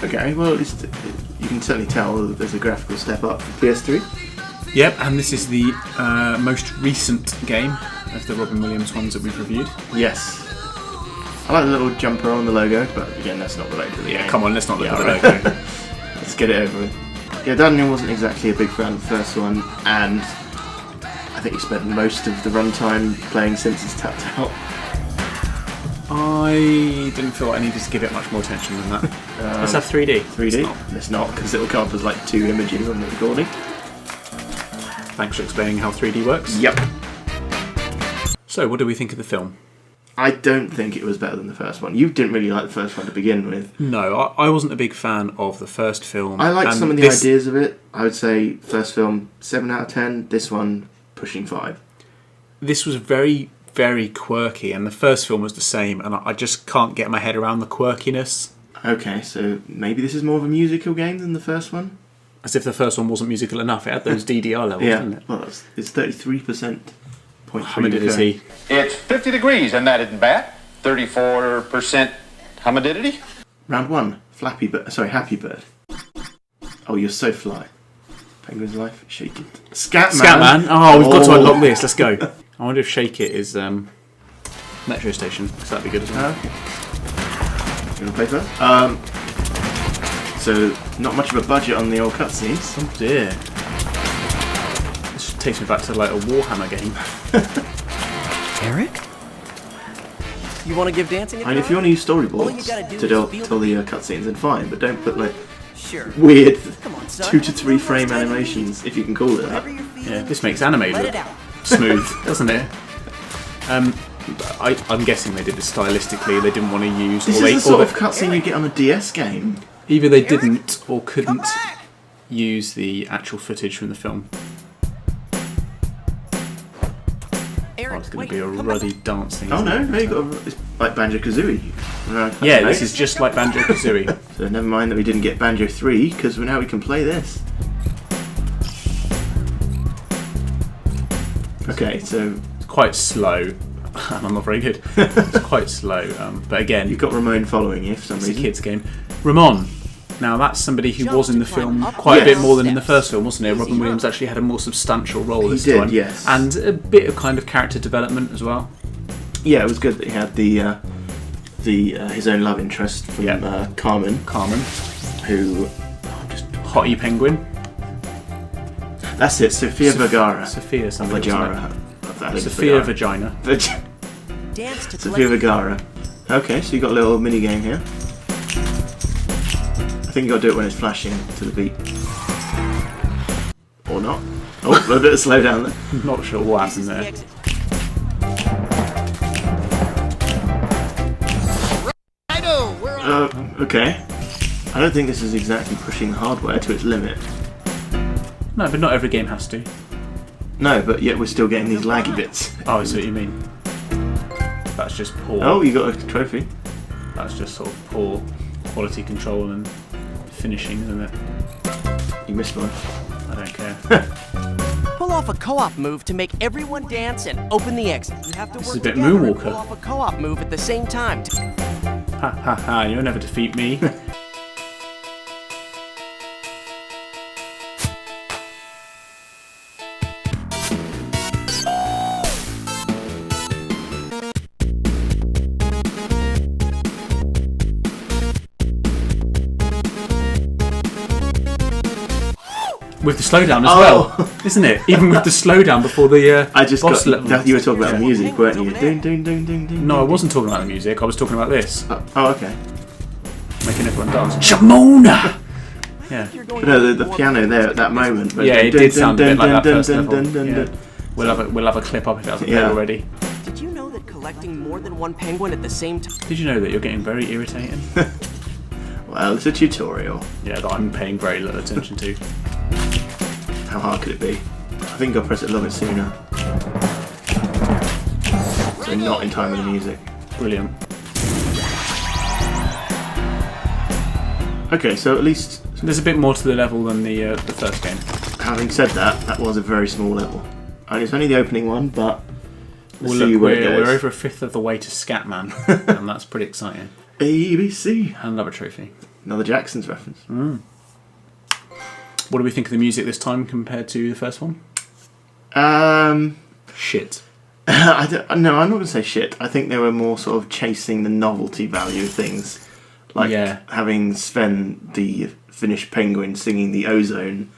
Okay, well, at least you can certainly tell that there's a graphical step up for PS3. Yep, and this is the most recent game of the Robin Williams ones that we've reviewed. Yes. I like the little jumper on the logo, but again, that's not related to the game. Come on, let's not look at the right. logo. Let's get it over with. Yeah, Daniel wasn't exactly a big fan of the first one, and I think he spent most of the runtime playing Simpsons Tapped Out. I didn't feel like I needed to give it much more attention than that. Let's have 3D. 3D? It's not, because it'll come up as like 2 images on the recording. Thanks for explaining how 3D works. Yep. So, what do we think of the film? I don't think it was better than the first one. You didn't really like the first one to begin with. No, I wasn't a big fan of the first film. I liked some of the ideas of it. I would say first film 7 out of 10. This one pushing 5. This was very, very quirky, and the first film was the same, and I just can't get my head around the quirkiness. Okay, so maybe this is more of a musical game than the first one? As if the first one wasn't musical enough. It had those DDR levels, didn't it? Well, it's 33%. How many is he? It's 50 degrees, and that isn't bad. 34% humidity. Round 1, Happy Bird. Oh, you're so fly. Penguin's Life, Shake It. Scatman. Oh, we've got to unlock this. Let's go. I wonder if Shake It is Metro Station, because that'd be good as well. You want to play first? So, not much of a budget on the old cutscenes. Oh dear. This takes me back to like a Warhammer game. Eric? You want to give dancing a try? And if you want to use storyboards to tell the cutscenes, then fine, but don't put like weird 2 to 3 frame animations, if you can call it that. Yeah, this makes anime look smooth, doesn't it? I'm guessing they did this stylistically. They didn't want to use. This is the sort of cutscene you get on a DS game. Either they didn't or couldn't use the actual footage from the film. Oh, it's going to be a ruddy dance thing. Oh no, you got it's like Banjo-Kazooie. Yeah, this is just like Banjo-Kazooie. So never mind that we didn't get Banjo 3, because now we can play this. Okay, so it's quite slow, and I'm not very good. It's quite slow, but again, you've got Ramon following you for some reason. It's a kid's game. Ramon. Now that's somebody who was in the film quite a bit more than in the first film, wasn't it? Robin Williams actually had a more substantial role this time. He did, yes. And a bit of kind of character development as well. Yeah, it was good that he had his own love interest from Carmen, who just hottie penguin. That's it, Sofia Vergara. Sophia something. Vagara. Sophia Vagina. Sofia Vergara. Okay, so you got a little mini game here. I think you got to do it when it's flashing to the beat. Or not. Oh, a little bit of slow down there. Not sure what happened there. Okay. I don't think this is exactly pushing the hardware to its limit. No, but not every game has to. No, but yet we're still getting these laggy bits. Oh, I see what you mean. That's just poor. Oh, you got a trophy. That's just sort of poor quality control and finishing, isn't it? You missed one. I don't care. Pull off a co-op move to make everyone dance and open the exit. You have to this work is a bit together and Moonwalker. pull off a co-op move at the same time. Ha ha ha, you'll never defeat me. With the slowdown as well, isn't it? Even with the slowdown before the boss level. You were talking about the music, weren't you? Ding, ding, ding, ding, ding. No, I wasn't talking about the music. I was talking about this. Oh, okay. Making everyone dance. Shamona! Yeah. No, the piano there at that moment. Yeah, it did sound a bit like that first level. Yeah. We'll have a clip up if it hasn't played already. Did you know that collecting more than one penguin at the same time? Did you know that you're getting very irritating? Well, it's a tutorial. Yeah, that I'm paying very little attention to. How hard could it be? I think I'll press it a little bit sooner. So not in time with the music. Brilliant. Okay, so at least there's a bit more to the level than the first game. having said that, that was a very small level. And it's only the opening one, but Well, see look, where it we're goes. over a fifth of the way to Scatman, and that's pretty exciting. ABC. And another trophy. Another Jackson's reference. What do we think of the music this time compared to the first one? Shit. No, I'm not going to say shit. I think they were more sort of chasing the novelty value of things. Like having Sven, the Finnish penguin, singing the Ozone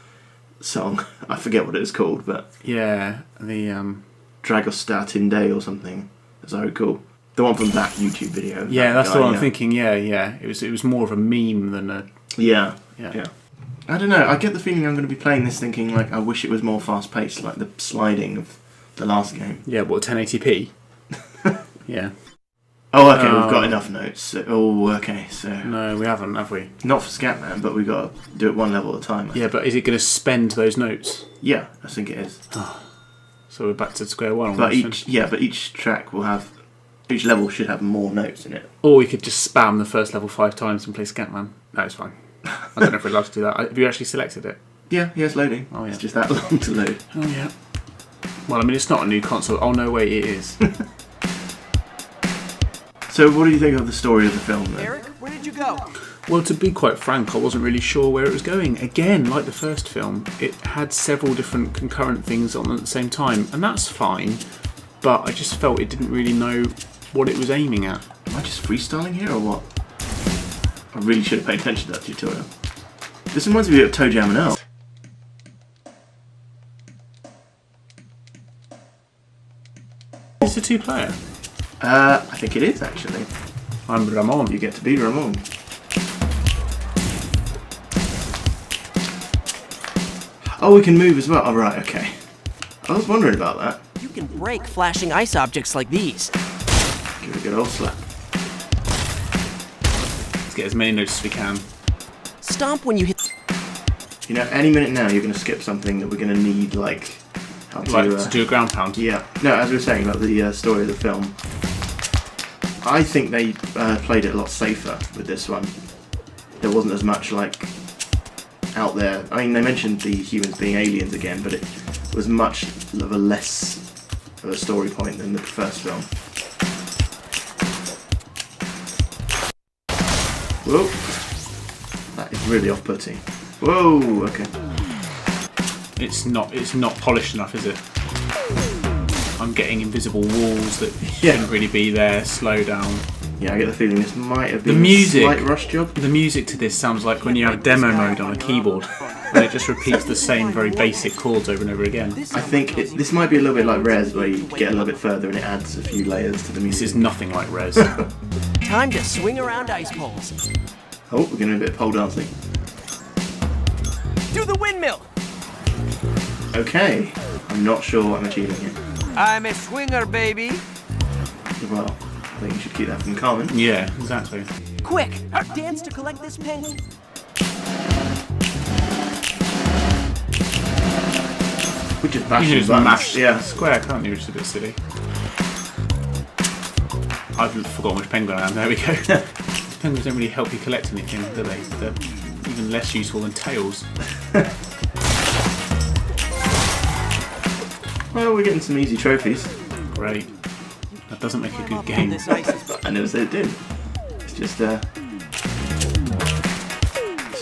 song. I forget what it was called, but... Yeah, the... Dragostatin Day or something, as I recall. The one from that YouTube video. Yeah, that that's guy, the one I'm thinking. Yeah. It was more of a meme than a... Yeah. I don't know. I get the feeling I'm going to be playing this thinking, like, I wish it was more fast-paced, like the sliding of the last game. Yeah, what, 1080p? Yeah. Oh, okay, we've got enough notes. Oh, okay, so... No, we haven't, have we? Not for Scatman, but we've got to do it one level at a time. Yeah, but is it going to spend those notes? Yeah, I think it is. So we're back to square one. But each track will have... Each level should have more notes in it. Or we could just spam the first level 5 times and play Scatman. No, it's fine. I don't know if we're allowed to do that. Have you actually selected it? Yeah, it's loading. Oh, yeah. It's just that long to load. Oh, yeah. Well, I mean, it's not a new console. Oh, no, wait, it is. So what do you think of the story of the film, then? Eric, where did you go? Well, to be quite frank, I wasn't really sure where it was going. Again, like the first film, it had several different concurrent things on at the same time, and that's fine, but I just felt it didn't really know what it was aiming at. Am I just freestyling here, or what? I really should have paid attention to that tutorial. This reminds me of Toe Jam and Earl. Is it a 2-player? I think it is, actually. I'm Ramon. You get to be Ramon. Oh, we can move as well. Oh, right, okay. I was wondering about that. You can break flashing ice objects like these. Give it a good old slap. Let's get as many notes as we can. Stomp when you hit... You know, any minute now you're going to skip something that we're going to need, like... How To do a ground pound. Yeah. No, as we were saying about the story of the film, I think they played it a lot safer with this one. There wasn't as much, like, out there. I mean, they mentioned the humans being aliens again, but it was much of a less of a story point than the first film. Whoa. That is really off-putting. Whoa, okay. It's not polished enough, is it? I'm getting invisible walls that shouldn't really be there. Slow down. Yeah, I get the feeling this might have been a slight rush job. The music to this sounds like when you have demo mode on a keyboard, and it just repeats the same very basic chords over and over again. I think this might be a little bit like Res, where you get a little bit further and it adds a few layers to the music. This is nothing like Res. Time to swing around ice poles. Oh, we're getting a bit of pole dancing. Do the windmill! Okay, I'm not sure what I'm achieving here. I'm a swinger, baby. Well, I think you should keep that from Carmen. Yeah, exactly. Quick, dance to collect this penny. We just You bash can the just buttons. mash Yeah. square, can't you? Which is a bit silly. I've forgotten which penguin I am. There we go. Penguins don't really help you collect anything, do they? They're even less useful than tails. Well, we're getting some easy trophies. Great. That doesn't make a good game. This ice is... I never said it did. It's just some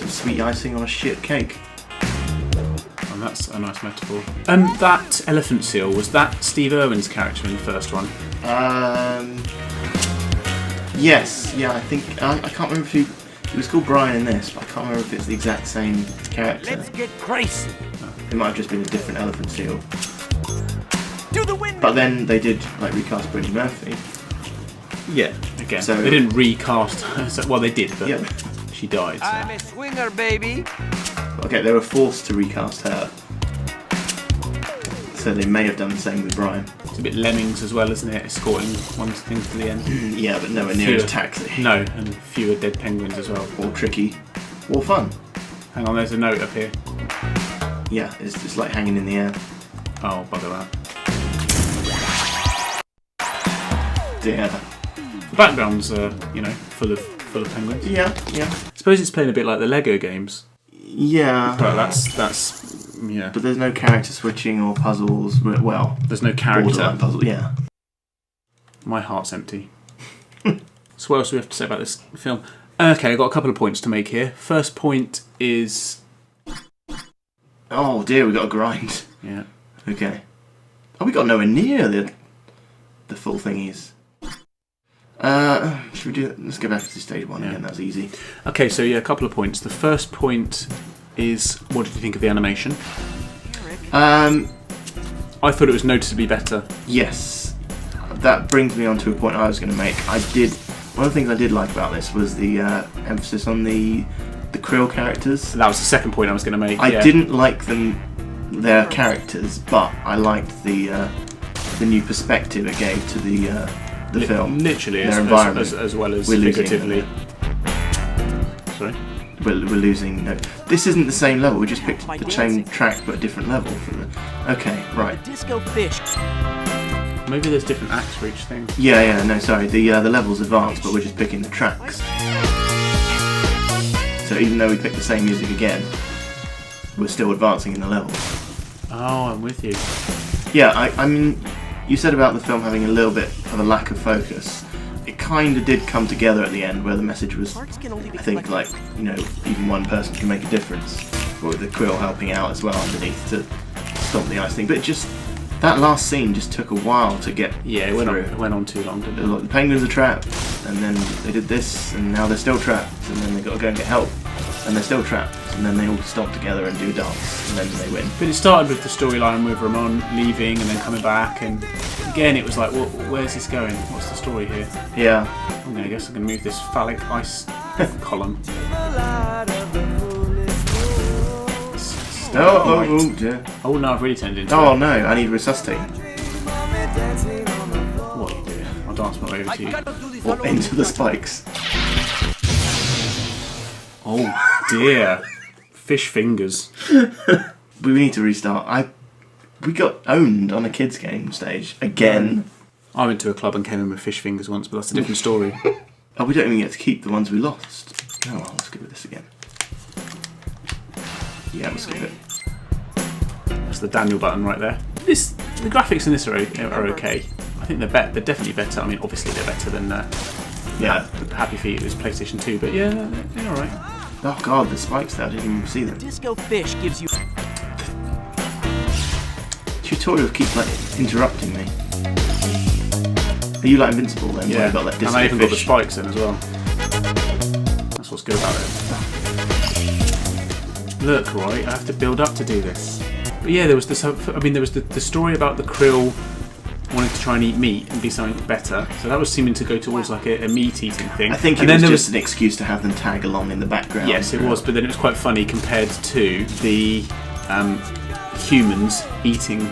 sweet icing on a shit cake. And that's a nice metaphor. That elephant seal, was that Steve Irwin's character in the first one? Yes. Yeah, I think I can't remember if he was called Brian in this, but I can't remember if it's the exact same character. Let's get crazy. It might have just been a different elephant seal. Do the windmill! But then they did recast Brittany Murphy. Yeah, again. So- they didn't recast well, they did, but Yeah. she died. So. I'm a swinger, baby. Okay, they were forced to recast her. So they may have done the same with Brian. It's a bit Lemmings as well, isn't it? Escorting one thing to the end. Yeah, but nowhere near as taxi. No, and fewer dead penguins as well. Or tricky. Or fun. Hang on, there's a note up here. Yeah, it's just like hanging in the air. Oh, bugger that. Dear. The background's, full of penguins. Yeah. I suppose it's playing a bit like the Lego games. Yeah. But that's Yeah. But there's no character switching or puzzles. Well, There's no character. borderline puzzle. Yeah. My heart's empty. So what else do we have to say about this film? Okay, I've got a couple of points to make here. First point is... Oh dear, we got a grind. Yeah. Okay. Oh, we got nowhere near the full thingies. Should we do? Let's go back to stage 1 again. That was easy. Okay, so yeah, a couple of points. The first point is, what did you think of the animation? I thought it was noticeably better. Yes. That brings me on to a point I was going to make. One of the things I did like about this was the emphasis on the Krill characters. That was the second point I was going to make. I didn't like their characters, but I liked the new perspective it gave to the film. Literally, their environment. As well as We're figuratively. Sorry? We're losing. No, this isn't the same level. We just picked the same track, but a different level. Okay, right. Disco fish. Maybe there's different acts for each thing. Yeah. No, sorry. The level's advanced, but we're just picking the tracks. So even though we picked the same music again, we're still advancing in the level. Oh, I'm with you. Yeah, I mean, you said about the film having a little bit of a lack of focus. It kind of did come together at the end, where the message was, I think, like, you know, even one person can make a difference. With the Krill helping out as well underneath to stop the ice thing. But that last scene just took a while to get through. It went on too long, didn't it? Like, the penguins are trapped, and then they did this, and now they're still trapped, and then they got to go and get help, and they're still trapped, and then they all stomp together and do a dance, and then they win. But it started with the storyline with Ramon leaving and then coming back, and again it was like, well, where's this going? What's the story here? Yeah. I guess I'm going to move this phallic ice column. Oh dear. Oh no, I've really turned into Oh no, I need resuscitate. What are you doing? I'll dance my way over to you. Or into the spikes. Oh dear. Fish fingers. We need to restart. We got owned on a kids game stage again. I went to a club and came in with fish fingers once, but that's a different story. Oh, we don't even get to keep the ones we lost. Oh well, let's give it this again. Yeah, let's give it. That's the Daniel button right there. The graphics in this are okay. I think they're definitely better. I mean, obviously they're better than Happy Feet was PlayStation 2, but yeah, they're alright. Oh god, the spikes there, I didn't even see them. Disco fish gives you... Tutorials keep like interrupting me. Are you like invincible then? Yeah, Got that and I even fish? got the spikes in as well. That's what's good about it. Look, right, I have to build up to do this. But yeah, there was this. I mean, there was the story about the krill wanting to try and eat meat and be something better. So that was seeming to go towards like a meat-eating thing. I think it was just an excuse to have them tag along in the background. Yes, it was, but then it was quite funny compared to the humans eating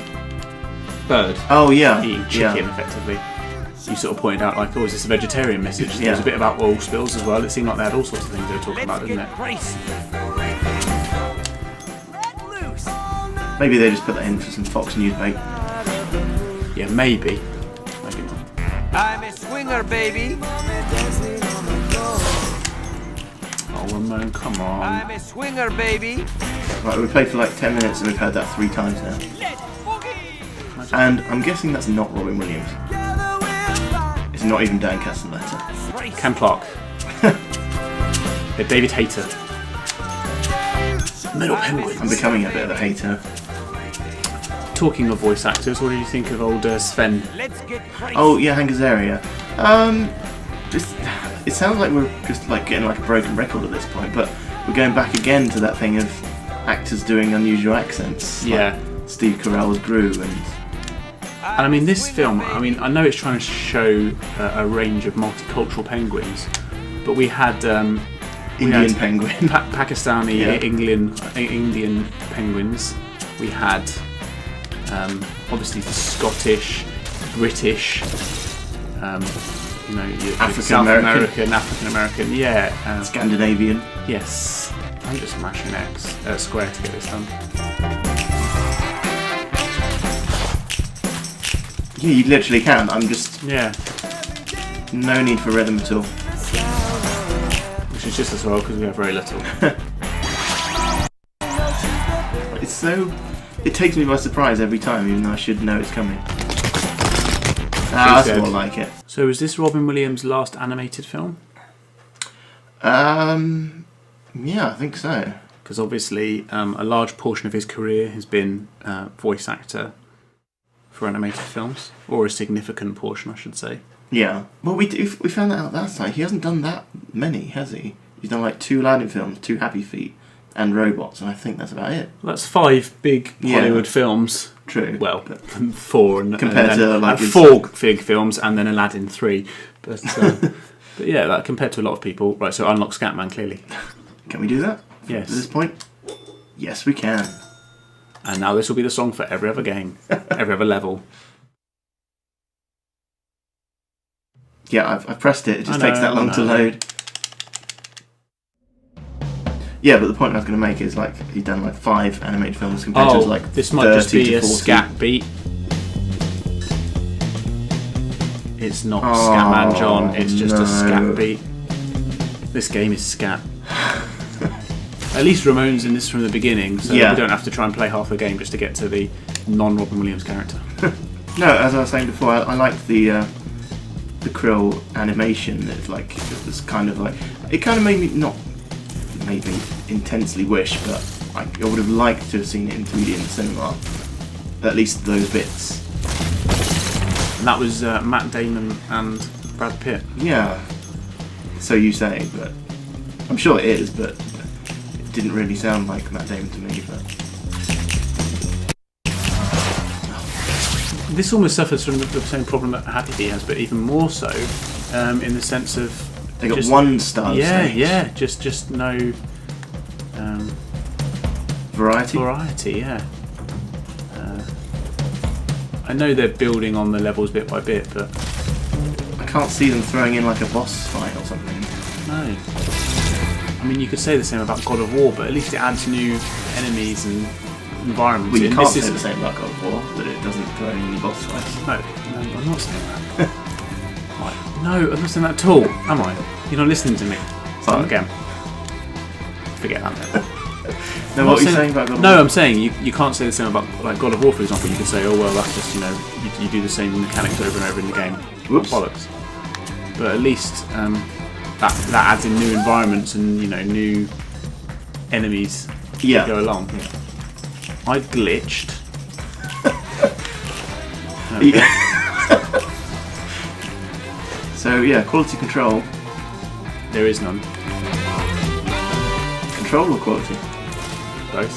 bird. Oh yeah, eating chicken effectively. You sort of pointed out like, oh, is this a vegetarian message? There was a bit about oil spills as well. It seemed like they had all sorts of things they were talking about, didn't it? Maybe they just put that in for some Fox News bait. Yeah, maybe. Maybe not. I'm a swinger, baby. Oh, Ramon, come on. I'm a swinger, baby. Right, we played for like 10 minutes and we've heard that 3 times now. And I'm guessing that's not Robin Williams. It's not even Dan Castellaneta. Cam Clark. David Hayter. Metal Penguins. I'm becoming a bit of a hater. Talking of voice actors, what did you think of old Sven? Oh yeah, Hank Azaria. It sounds like we're just like getting like a broken record at this point, but we're going back again to that thing of actors doing unusual accents. Yeah. Like Steve Carell's Gru and I mean, this film, I mean, I know it's trying to show a range of multicultural penguins, but we had Indian penguin, Pakistani, Indian penguins. We had obviously the Scottish, British, African South American. African American, yeah, Scandinavian. Yes, I'm just mashing square to get this done. Yeah, you literally can. I'm just no need for rhythm at all. Which is just as well because we have very little. It's so... It takes me by surprise every time, even though I should know it's coming. That's said. more like it. So is this Robin Williams' last animated film? Yeah, I think so. Because obviously a large portion of his career has been voice actor for animated films, or a significant portion, I should say. Yeah. Well, we found that out last time. He hasn't done that many, has he? He's done like 2 Aladdin films, 2 Happy Feet, and Robots, and I think that's about it. Well, that's 5 big Hollywood films. True. Well, 4 and compared and then, to like 4 big films, and then Aladdin 3. But but yeah, that compared to a lot of people. Right, so unlock Scatman clearly. Can we do that? Yes. At this point? Yes, we can. And now this will be the song for every other game, every other level. Yeah, I've pressed it. It just takes that long to load. Yeah, but the point I was going to make is like he's done like 5 animated films compared to like this might just be a 40. scat beat. It's not Scatman John. It's just a scat beat. This game is scat. At least Ramon's in this from the beginning, so we don't have to try and play half the game just to get to the non-Robin Williams character. No, as I was saying before, I liked the Krill animation. It's like it was kind of like it kind of made me not maybe intensely wish, but I would have liked to have seen it in 3D in the cinema. At least those bits. And that was Matt Damon and Brad Pitt. Yeah. So you say, but I'm sure it is, but it didn't really sound like Matt Damon to me. But this almost suffers from the same problem that Happy Feet has, but even more so, in the sense of they got just 1 star. Yeah, just no variety. Yeah. I know they're building on the levels bit by bit, but I can't see them throwing in like a boss fight or something. No. I mean, you could say the same about God of War, but at least it adds new enemies and environments. Well, you can't say is the same about God of War, that it doesn't throw in any boss fights. No, I'm not saying that. Right. No, I'm not saying that at all, am I? You're not listening to me. Start again. Forget that then. No, what are you saying about God of War? No, I'm saying you can't say the same about like God of War, for example. You could say, oh well, that's just you do the same mechanics over and over in the game. Whoops. Bollocks. But at least that adds in new environments and new enemies that go along. Yeah. I glitched. So yeah, quality control. There is none. Control or quality? Both.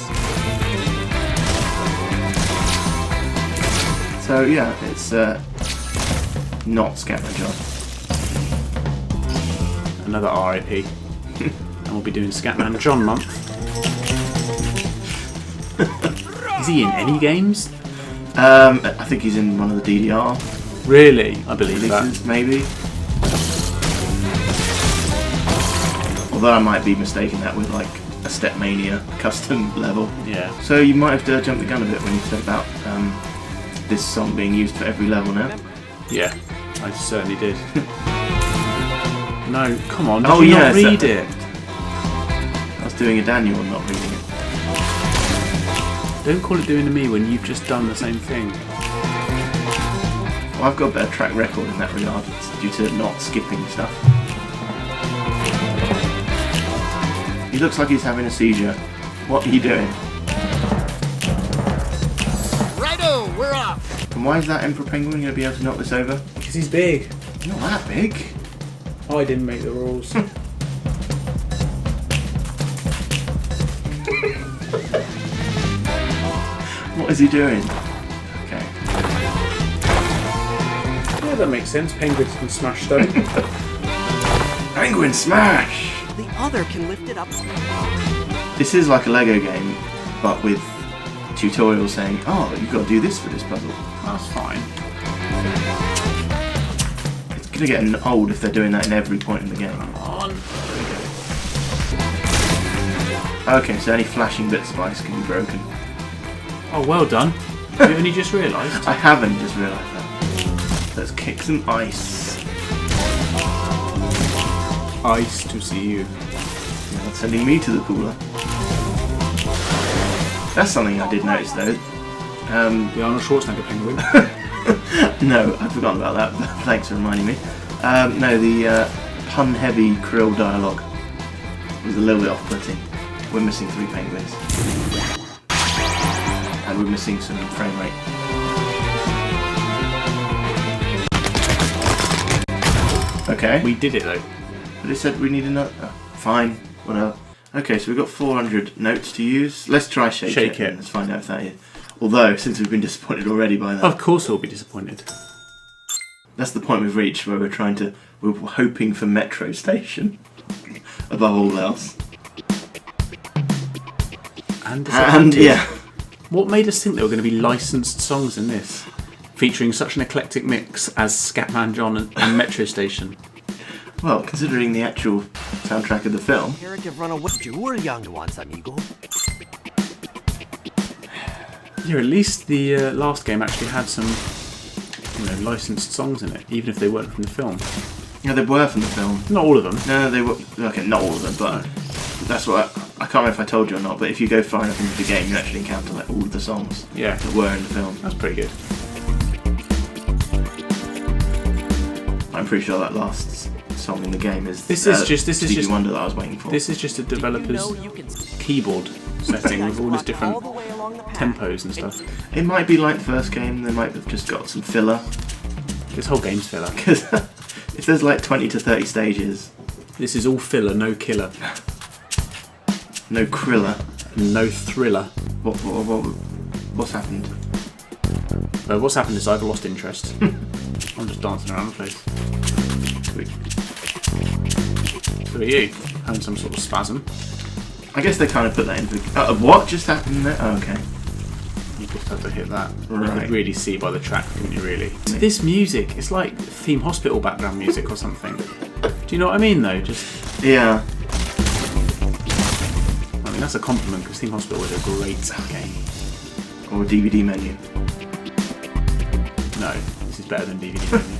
So yeah, it's not Scatman John. Another RIP. And we'll be doing Scatman John month. Is he in any games? I think he's in one of the DDR Really? I believe releases, that. maybe. Although I might be mistaking that with like a Stepmania custom level. Yeah. So you might have to jump the gun a bit when you said about this song being used for every level now. Yeah, I certainly did. No, come on, Oh, did you yeah, not read it? I was doing a Daniel and not reading it. Don't call it doing to me when you've just done the same thing. Well, I've got a better track record in that regard due to not skipping stuff. He looks like he's having a seizure. What are you doing? Righto, we're off. And why is that Emperor Penguin going to be able to knock this over? Because he's big. Not that big. I didn't make the rules. What is he doing? Okay. Yeah, that makes sense. Penguins can smash stone. Penguin smash! The other can lift it up. This is like a Lego game, but with tutorials saying, oh, you've got to do this for this puzzle. That's fine. It's going to get old if they're doing that in every point in the game. Okay, so any flashing bits of ice can be broken. Oh, well done. Have you only just realised? I haven't just realised that. Let's kick some ice. Ice to see you. You're not sending me to the cooler. That's something I did notice though. The Arnold Schwarzenegger penguin. No, I'd forgotten about that. But thanks for reminding me. No, the pun-heavy Krill dialogue was a little bit off-putting. We're missing 3 penguins, and we're missing some frame rate. Okay. We did it though. But it said we need another. Oh, fine, whatever. Okay, so we've got 400 notes to use. Let's try shake it. And let's find out if that is. Although, since we've been disappointed already by that. Of course we'll be disappointed. That's the point we've reached where we're hoping for Metro Station above all else. And yeah. What made us think there were going to be licensed songs in this, featuring such an eclectic mix as Scatman John and Metro Station? Well, considering the actual soundtrack of the film. Eric have run away. You were young once, amigo. Yeah, at least the last game actually had some, licensed songs in it, even if they weren't from the film. Yeah, they were from the film. Not all of them. No, they were. Okay, not all of them, but that's what I can't remember if I told you or not. But if you go far enough into the game, you actually encounter like all of the songs that were in the film. That's pretty good. I'm pretty sure that last song in the game is Stevie Wonder that I was waiting for. This is just a developer's keyboard setting with all these different tempos and stuff. It might be like the first game. They might have just got some filler. This whole game's filler. Because if there's like 20 to 30 stages, this is all filler, no killer, no kriller, no thriller. What's happened? What's happened is I've lost interest. I'm just dancing around the place. Who are you? Having some sort of spasm? I guess they kind of put that in. What just happened there? Oh, okay. You just had to hit that. Right. You could really see by the track, couldn't you? Really. This music, it's like theme hospital background music or something. Do you know what I mean? Though, just yeah. I mean that's a compliment because Theme Hospital was a great game. Or DVD menu. No, this is better than DVD menu.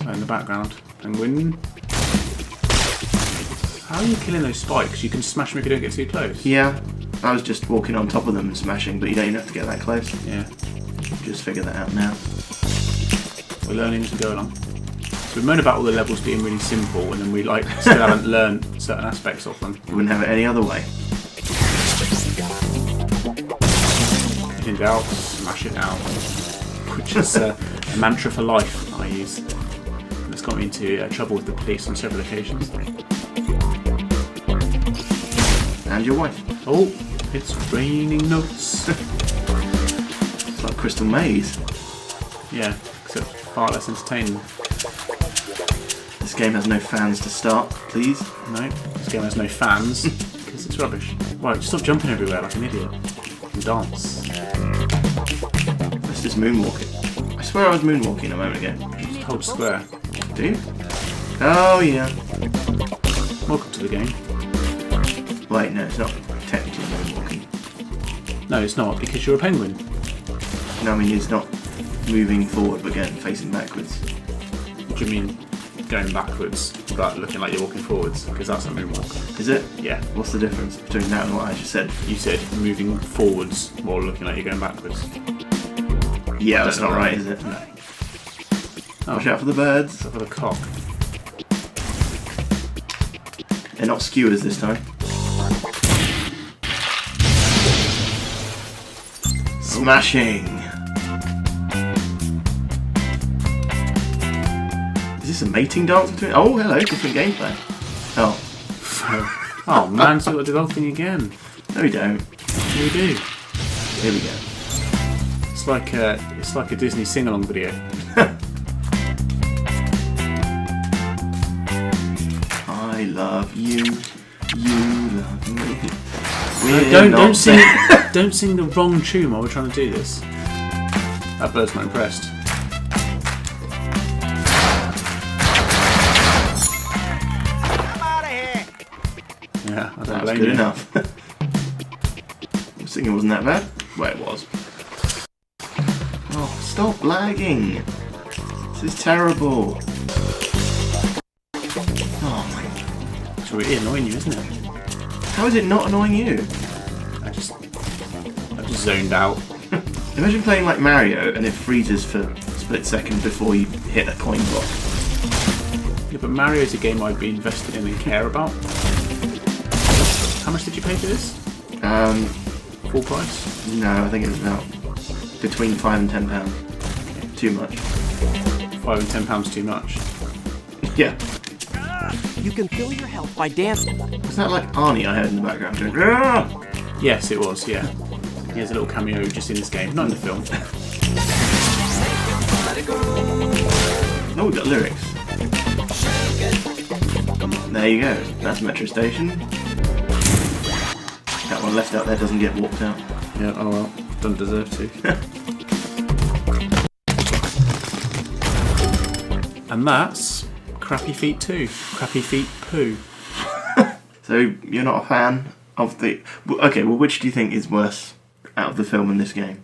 So in the background, penguin. How are you killing those spikes? You can smash them if you don't get too close. Yeah, I was just walking on top of them and smashing, but you don't even have to get that close. Yeah. Just figure that out now. We're learning as we go along. So we moan about all the levels being really simple, and then we still haven't learned certain aspects of them. We wouldn't have it any other way. In doubt, smash it out. Which is a mantra for life I use. And it's got me into trouble with the police on several occasions. And your wife. Oh, it's raining notes. It's like Crystal Maze. Yeah, except far less entertaining. This game has no fans to start, please. No, this game has no fans because it's rubbish. Right, just stop jumping everywhere like an idiot and dance. Let's just moonwalk it. I swear I was moonwalking a moment ago. Just hold square. Do you? Oh yeah. Welcome to the game. Wait, no, it's not technically moonwalking. No, it's not because you're a penguin. No, I mean it's not moving forward but going facing backwards. What do you mean going backwards but looking like you're walking forwards? Because that's a moonwalk. Is it? Yeah. What's the difference between that and what I just said? You said moving forwards while looking like you're going backwards. Yeah, that's not right, is it? No. Watch out for the birds. Except for the cock. They're not skewers this time. Smashing! Is this a mating dance between? Oh, hello, different gameplay. Oh. Oh man, so we've got to do the whole thing again. No, we don't. Here we do. Here we go. It's like a Disney sing-along video. I love you. You love me. Don't sing. Don't sing the wrong tune while we're trying to do this. That bird's not impressed. Yeah, I don't That was blame good you. enough. The singing wasn't that bad. Well, it was. Oh, stop lagging. This is terrible. Oh my. really annoying you, isn't it? How is it not annoying you? I just zoned out. Imagine playing like Mario and it freezes for a split second before you hit a coin box. Yeah, but Mario's a game I'd be invested in and care about. How much did you pay for this? Full price? No, I think it was about between £5 and £10. Too much. £5 and £10 too much. Yeah. You can fill your health by dancing. Was that like Arnie I heard in the background doing "Grrr!" Yes, it was, yeah. He has a little cameo just in this game, not in the film. Oh, we got lyrics. There you go. That's Metro Station. That one left out there doesn't get walked out. Yeah, oh well, don't deserve to. And that's Crappy Feet 2. Crappy Feet Poo. So you're not a fan of the... Okay, well, which do you think is worse out of the film and this game?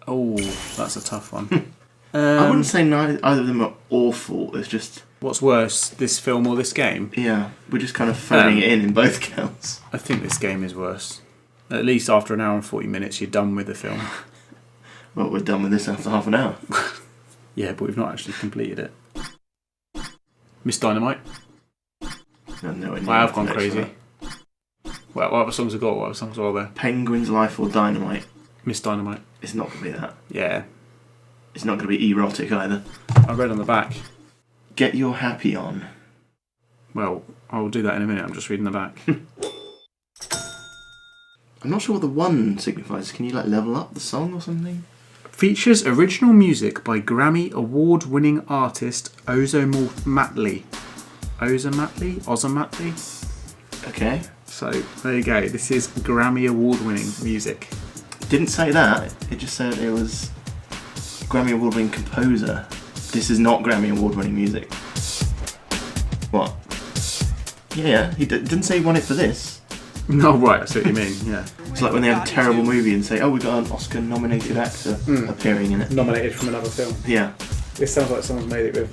Oh, that's a tough one. I wouldn't say either of them are awful. It's just... What's worse, this film or this game? Yeah, we're just kind of phoning it in both counts. I think this game is worse. At least after an hour and 40 minutes, you're done with the film. Well, we're done with this after half an hour. Yeah, but we've not actually completed it. Miss Dynamite. No idea I have gone what crazy. that. What other songs have got? What other songs are there? Penguin's Life or Dynamite. Miss Dynamite. It's not going to be that. Yeah. It's not going to be erotic either. I read on the back. Get Your Happy On. Well, I'll do that in a minute. I'm just reading the back. I'm not sure what the one signifies. Can you like level up the song or something? Features original music by Grammy award-winning artist Ozo Matley. Ozo Matley? Okay. So, there you go. This is Grammy award-winning music. Didn't say that. It just said it was Grammy Award-winning composer. This is not Grammy Award-winning music. What? Yeah, he didn't say he won it for this. No, right, I see what you mean, yeah. It's like when they have a terrible movie and say, oh, we got an Oscar-nominated actor appearing in it. Nominated from another film. Yeah. This sounds like someone's made it with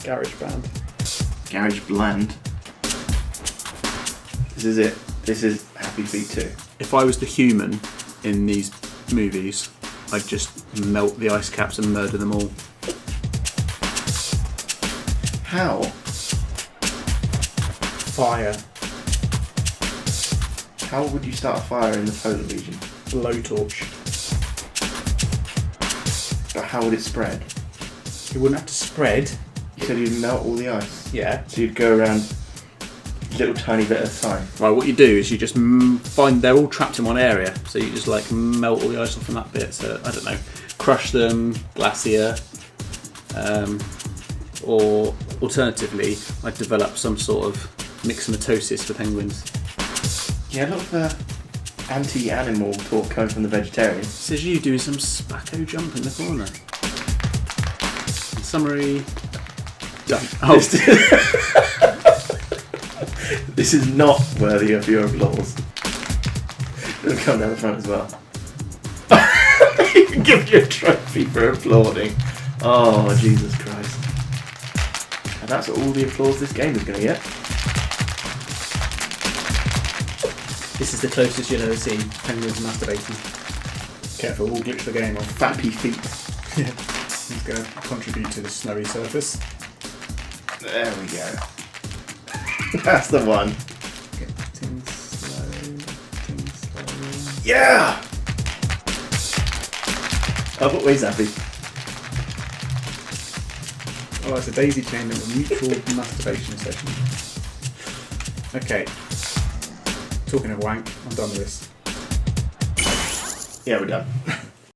GarageBand. Garage Bland. This is it. This is Happy Feet 2. If I was the human in these movies, I'd just melt the ice caps and murder them all. How? Fire. How would you start a fire in the polar region? Blowtorch. But how would it spread? You wouldn't have to spread. You said you'd melt all the ice. Yeah. So you'd go around a little tiny bit at a time. Right, what you do is you just find they're all trapped in one area, so you just like melt all the ice off from that bit. So I don't know, crush them, glacier, or alternatively, I'd develop some sort of myxomatosis for penguins. Yeah, a lot of anti-animal talk coming from the vegetarians. Says you doing some spacco jump in the corner. In summary, done. Oh, This is not worthy of your applause. It'll come down the front as well. You can give you a trophy for applauding. Oh, Jesus Christ. And that's all the applause this game is going to get. this is the closest you'll ever see penguins masturbating. Careful, we'll glitch the game off. Fappy feet. Yeah. He's going to contribute to the snowy surface. There we go. That's the one. Getting slow. Yeah! Oh, but where's happy? Oh, it's a daisy chain of a mutual masturbation session. Okay. Talking of wank, I'm done with this. Yeah, we're done.